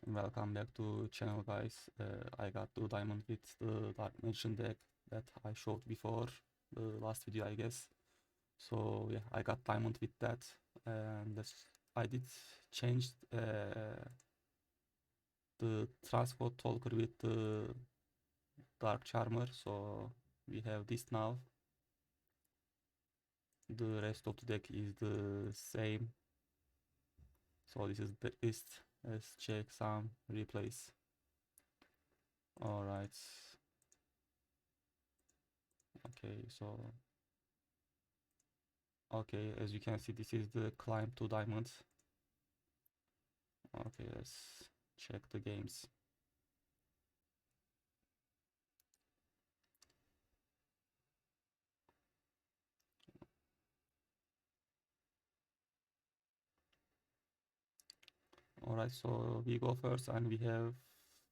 Welcome back to channel, guys. I got the diamond with the Dark Magician deck that I showed before the last video, I guess. So yeah, I got diamond with that, and I did change the transport talker with the Dark Charmer. So we have this now. The rest of the deck is the same. So this is the list. Let's check some replays. All right. Okay, so okay, as you can see, this is the climb to diamonds. Okay, let's check the games. Alright, so we go first and we have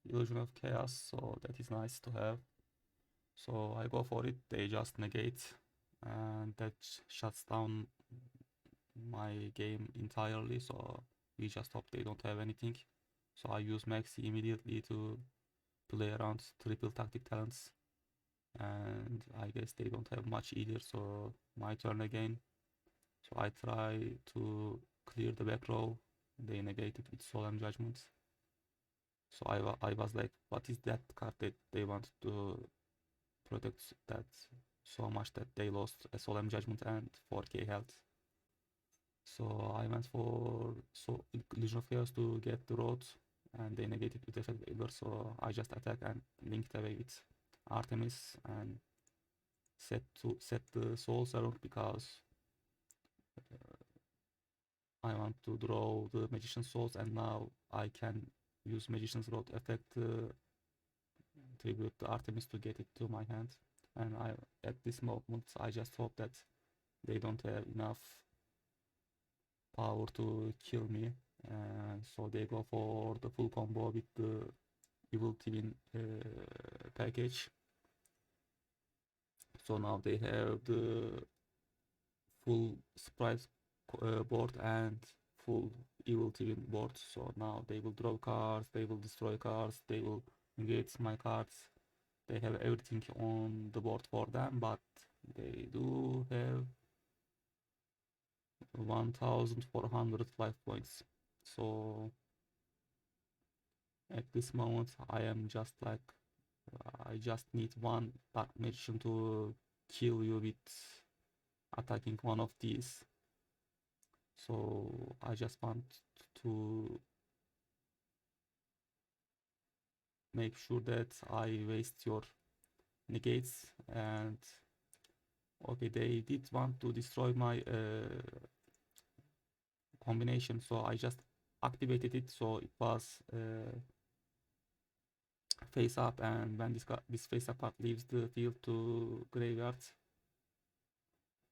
Illusion of Chaos, so that is nice to have. So I go for it, they just negate, and that shuts down my game entirely, so we just hope they don't have anything. So I use Maxi immediately to play around triple tactic talents, and I guess they don't have much either, so my turn again. So I try to clear the back row, they negated with Solemn Judgment. So I was like, what is that card that they want to protect that so much that they lost a Solemn Judgment and 4k health. So I went for Legion of Chaos to get the road, and they negated with effect waiver, so I just attack and linked away with Artemis and set the Soul Servant because I want to draw the Magician's Souls, and now I can use Magician's Rod effect tribute the Artemis to get it to my hand. And at this moment I just hope that they don't have enough power to kill me, and so they go for the full combo with the Evil Twin package. So now they have the full surprise board and full Evil Twin board. So now they will draw cards, they will destroy cards, they will negate my cards. They have everything on the board for them, but they do have 1400 life points. So at this moment I am just like, I just need one Dark Magician to kill you with attacking one of these. So I just want to make sure that I waste your negates. And okay, they did want to destroy my combination, so I just activated it, so it was face up, and when this face up card leaves the field to graveyard,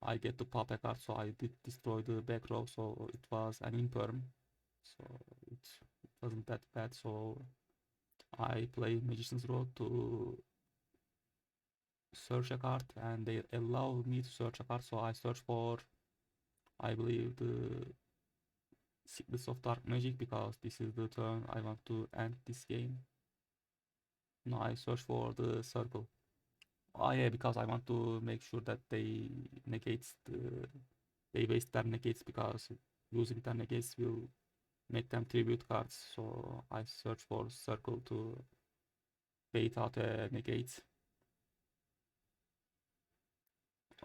I get to pop a card, so I did destroy the back row, so it was an imperm, so it wasn't that bad. So I play Magician's Road to search a card, and they allow me to search a card, so I search for, I believe, the Secrets of Dark Magic, because this is the turn I want to end this game. No, I search for the circle. Oh yeah, because I want to make sure that they waste their negates, because losing their negates will make them tribute cards. So I search for circle to bait out a negate.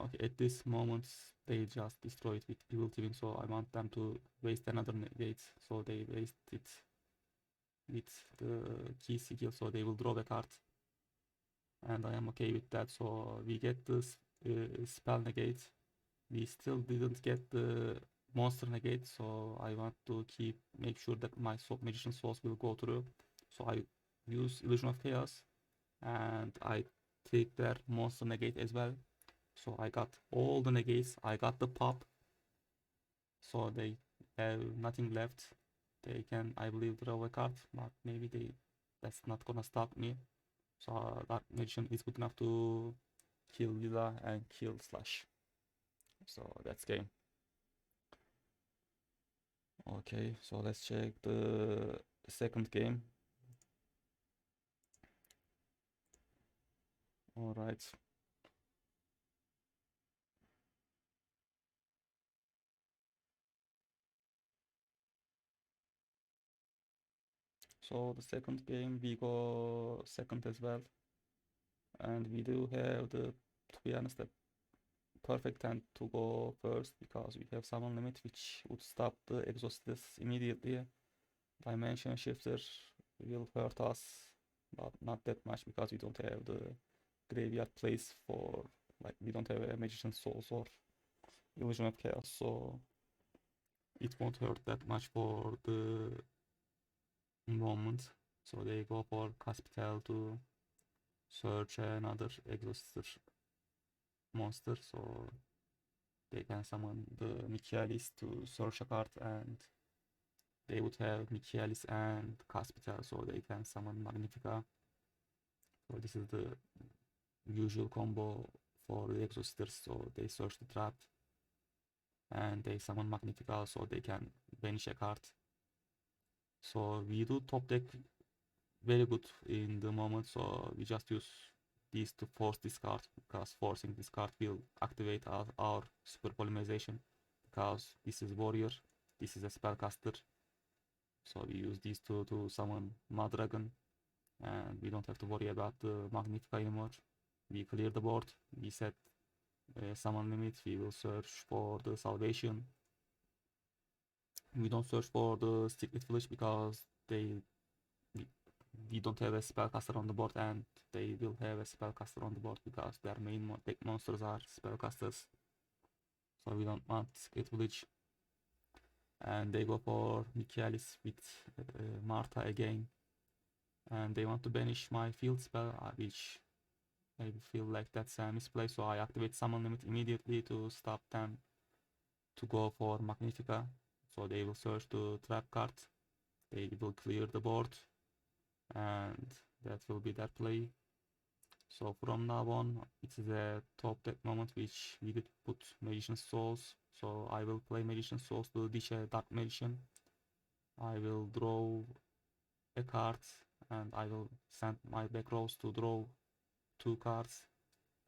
Okay, at this moment they just destroy it with Evil Twin, so I want them to waste another negate, so they waste it with the key skill, so they will draw a card, and I am okay with that. So we get this spell negate. We still didn't get the monster negate, so I want to make sure that my Magician Souls will go through. So I use Illusion of Chaos, and I take their monster negate as well. So I got all the negates, I got the pop, so they have nothing left. They can, I believe, draw a card, but maybe that's not gonna stop me. So that Magician is good enough to kill Lila and kill Slash. So that's game. Okay, so let's check the second game. All right. So the second game we go second as well, and we do have the, to be honest, the perfect time to go first because we have summon limit which would stop the Exodus immediately. Dimension shifter will hurt us, but not that much because we don't have the graveyard place for, like, we don't have a Magician's Souls or Illusion of Chaos, so it won't hurt that much for the moment. So they go for Caspital to search another Exhauster monster, so they can summon the Michaelis to search a card, and they would have Michaelis and Caspital, so they can summon Magnifica. So this is the usual combo for the Exhausters, so they search the trap and they summon Magnifica, so they can banish a card. So we do top deck very good in the moment, so we just use these to force this card, because forcing this card will activate our super polymerization, because this is warrior, this is a spellcaster, so we use these two to summon Madragon, and we don't have to worry about the Magnifica anymore. We clear the board, we set a summon limit, we will search for the salvation. We don't search for the Secret Village because we don't have a spellcaster on the board, and they will have a spellcaster on the board because their main deck monsters are spellcasters. So we don't want Secret Village. And they go for Michaelis with Marta again. And they want to banish my field spell, which I feel like that's a misplay. So I activate Summon Limit immediately to stop them to go for Magnifica. So they will search the trap card. They will clear the board. And that will be their play. So from now on, it is a top deck moment which we could put Magician's Souls. So I will play Magician's Souls to ditch a Dark Magician. I will draw a card and I will send my back rows to draw 2 cards,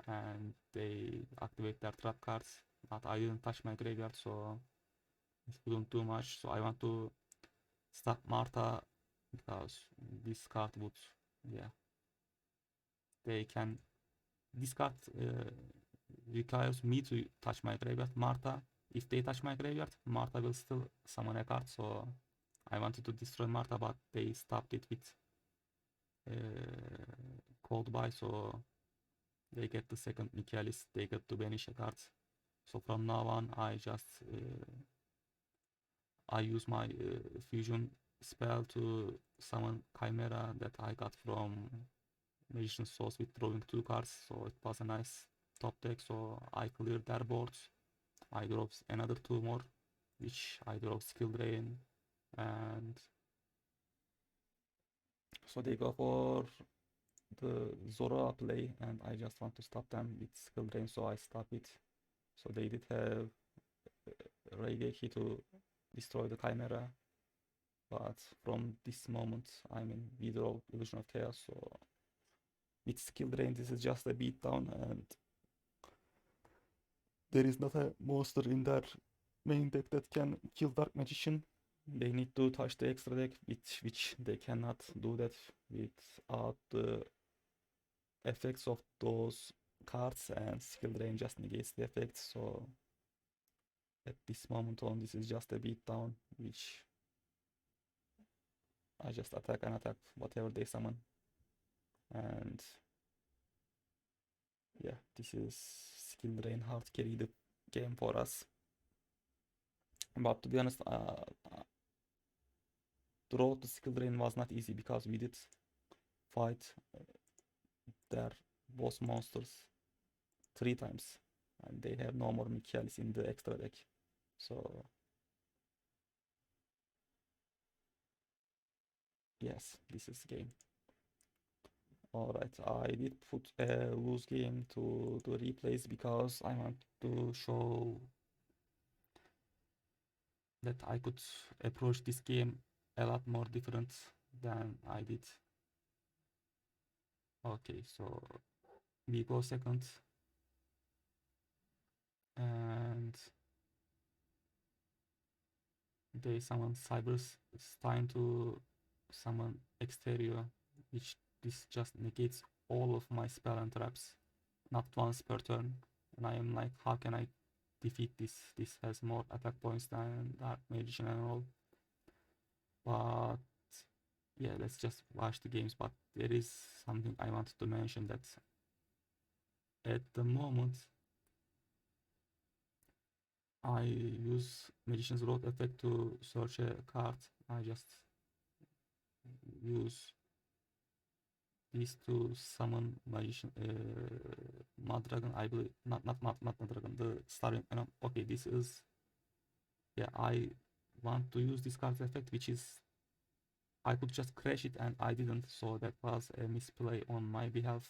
and they activate their trap cards. But I didn't touch my graveyard, so it wouldn't do much. So I want to stop Marta because this card would, yeah, they can, this card requires me to touch my graveyard. Marta, if they touch my graveyard, Marta will still summon a card, so I wanted to destroy Marta, but they stopped it with Cold Buy, so they get the second Michaelis, they get to banish a card. So from now on, I just I use my fusion spell to summon Chimera that I got from Magician's Souls with drawing 2 cards, so it was a nice top deck. So I cleared their boards, I draw another 2 more, which I draw Skill Drain, and so they go for the Zora play, and I just want to stop them with Skill Drain, so I stop it. So they did have Raigeki to destroy the Chimera, but from this moment I'm in Vidro Illusion of Chaos, so with Skill Drain this is just a beatdown, and there is not a monster in their main deck that can kill Dark Magician. They need to touch the extra deck, which they cannot do that without the effects of those cards, and Skill Drain just negates the effects. So at this moment on, this is just a beatdown, which I just attack and attack whatever they summon. And yeah, this is Skill Drain hard carry the game for us. But to be honest, draw to Skill Drain was not easy because we did fight their boss monsters 3 times, and they have no more Michaelis in the extra deck. So yes, this is game. Alright, I did put a lose game to the replays because I want to show that I could approach this game a lot more different than I did. Okay, so we go second, and they summon Cybers. It's time to summon Exterior, which this just negates all of my spell and traps, not once per turn. And I am like, how can I defeat this? This has more attack points than Dark Magician and all. But yeah, let's just watch the games. But there is something I wanted to mention, that at the moment I use Magician's Road effect to search a card. I just use these to summon Magician Madragon, I believe. Not Madragon, the Starving Venom. Okay, this is, yeah, I want to use this card effect, which is, I could just crash it and I didn't, so that was a misplay on my behalf,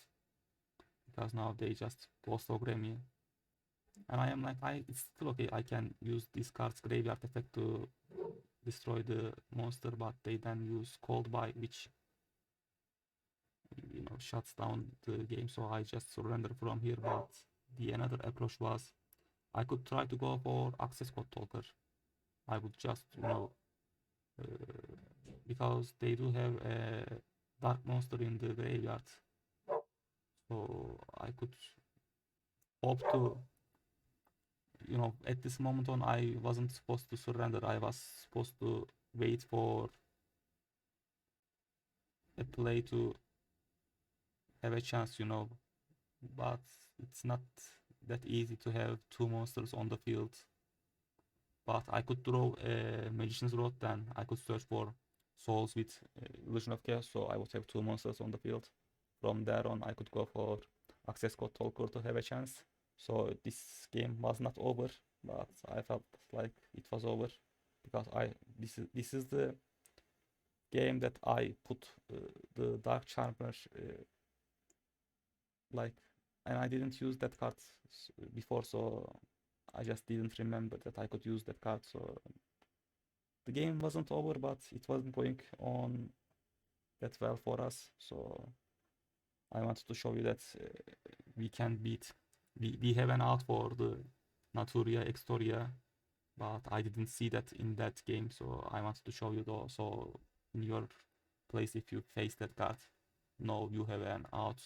because now they just ghostogram me. And I am like, it's still okay, I can use this card's graveyard effect to destroy the monster, but they then use Cold Buy, which, you know, shuts down the game, so I just surrender from here. But the another approach was, I could try to go for Access Code Talker. I would just, you know, because they do have a dark monster in the graveyard, so I could hope to, you know, at this moment on, I wasn't supposed to surrender. I was supposed to wait for a play to have a chance, you know, but it's not that easy to have two monsters on the field. But I could draw a Magician's Road, then I could search for souls with Illusion of Chaos, so I would have two monsters on the field. From there on, I could go for Access Code Talker to have a chance. So this game was not over, but I felt like it was over, because this is the game that I put the Dark Charmer like, and I didn't use that card before, so I just didn't remember that I could use that card. So the game wasn't over, but it wasn't going on that well for us. So I wanted to show you that we can beat. We have an out for the Naturia Extoria, but I didn't see that in that game. So I wanted to show you though. So in your place, if you face that card, no, you have an out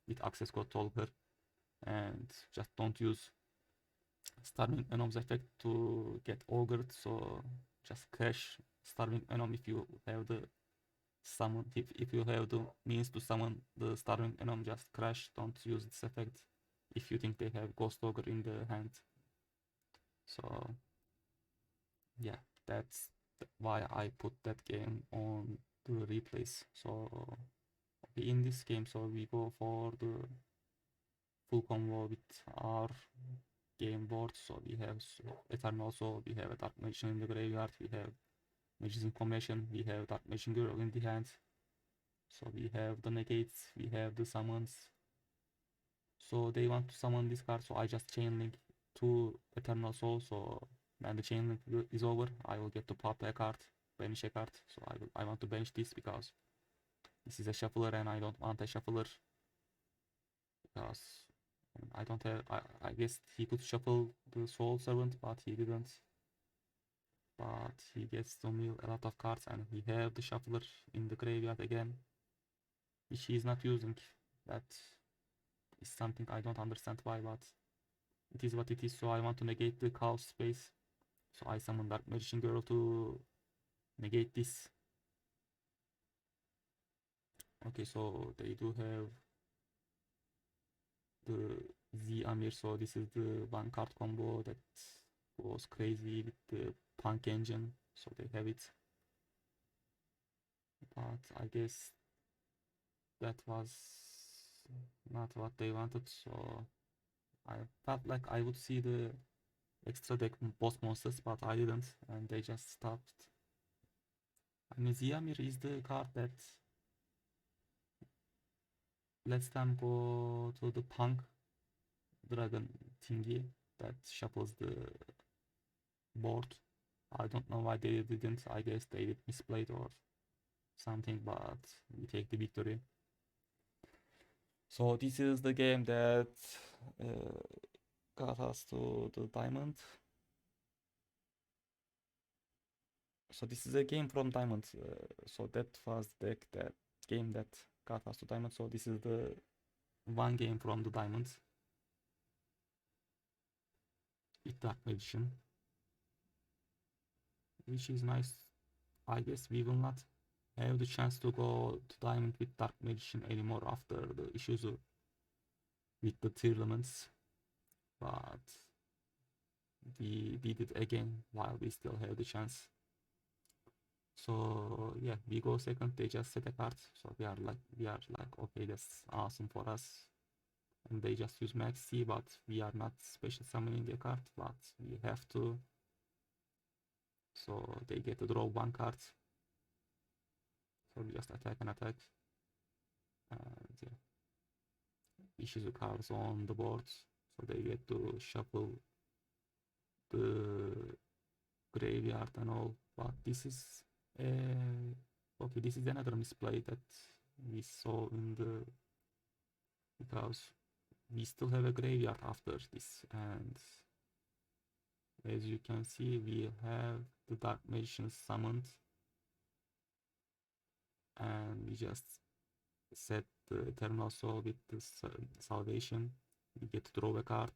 with Access Code Talker, and just don't use Starving Venom's effect to get augured. So just crash Starving Venom if you have the summon, if you have the means to summon the Starving Venom, just crash. Don't use this effect if you think they have Ghost Ogre in the hand. So yeah, that's why I put that game on the replays. So in this game, so we go for the full combo with our game board. So we have Eternal Soul, we have a Dark Magician in the graveyard, we have Magician Combination, we have Dark Magician Girl in the hand. So we have the negates, we have the summons. So they want to summon this card, so I just chain link to Eternal Soul. So when the chain link is over, I will get to pop a card, banish a card. So I want to banish this, because this is a shuffler and I don't want a shuffler, because I don't have, I guess he could shuffle the Soul Servant, but he didn't. But he gets to mill a lot of cards, and we have the shuffler in the graveyard again, which he is not using. That is something I don't understand why, but it is what it is. So I want to negate the Chaos Space. So I summon Dark Magician Girl to negate this. Okay, so they do have the Z Amir, so this is the one card combo that goes crazy with the Punk Engine, so they have it. But I guess that was not what they wanted, so I felt like I would see the extra deck boss monsters, but I didn't, and they just stopped. I mean, Ziamir is the card that lets them go to the Punk Dragon thingy that shuffles the board. I don't know why they didn't. I guess they did misplayed or something, but we take the victory. So this is the game that uh, got us to the diamond. So this is a game from diamond. So that was the that game that got us to diamond. So this is the one game from the diamond. With Dark Magician, which is nice. I guess we will not have the chance to go to diamond with Dark Magician anymore after the issues with the tournaments, but we did it again while we still have the chance. So yeah, we go second. They just set a card, so we are like okay, that's awesome for us. And they just use max C, but we are not special summoning a card, but we have to. So they get to draw one card. So we just attack and attack. And yeah, issues the cards on the board, so they get to shuffle the graveyard and all. But this is okay. This is another misplay that we saw in the, because we still have a graveyard after this, and as you can see, we have the Dark Magician summoned, and we just set the Eternal Soul with the Salvation. We get to draw a card.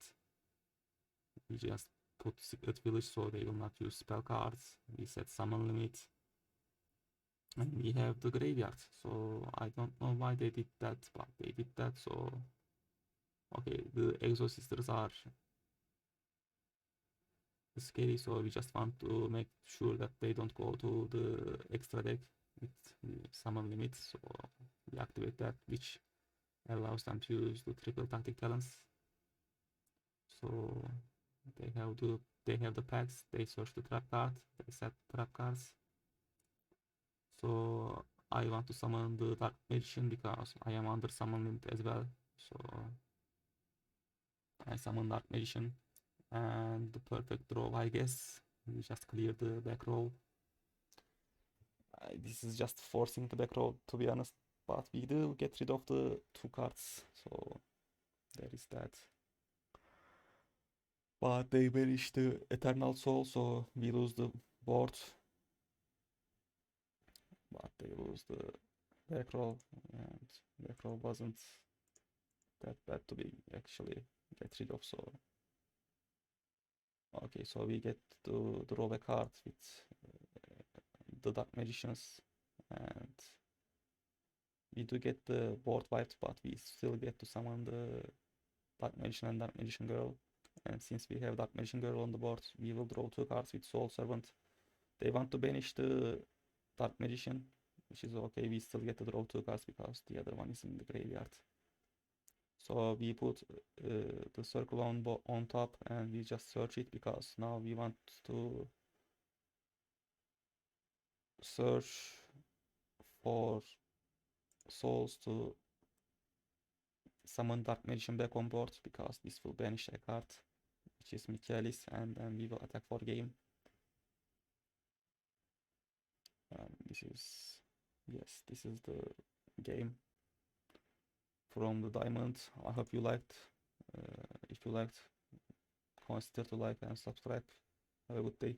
We just put Secret Village so they will not use spell cards. We set Summon Limit, and we have the graveyard. So I don't know why they did that, but they did that. So okay, the Exorcisters are scary, so we just want to make sure that they don't go to the extra deck with summon limits. So we activate that, which allows them to use the triple tactic talents. So they have the packs, they search the trap card, they set trap cards. So I want to summon the Dark Magician because I am under summon limit as well. So I summon Dark Magician, and the perfect draw, I guess. We just clear the back row. This is just forcing the back row, to be honest, but we do get rid of the two cards, so there is that. But they banish the Eternal Soul, so we lose the board, but they lose the back row, and back row wasn't that bad to be actually get rid of. So okay, so we get to draw a card with the Dark Magicians, and we do get the board wiped, but we still get to summon the Dark Magician and Dark Magician Girl. And since we have Dark Magician Girl on the board, we will draw two cards with Soul Servant. They want to banish the Dark Magician, which is okay. We still get to draw two cards because the other one is in the graveyard. So we put the circle on top, and we just search it because now we want to search for souls to summon Dark Magician back on board, because this will banish a card, which is Michaelis, and then we will attack for game. This is, yes, this is the game from the diamond. I hope you liked. If you liked, consider to like and subscribe. Have a good day.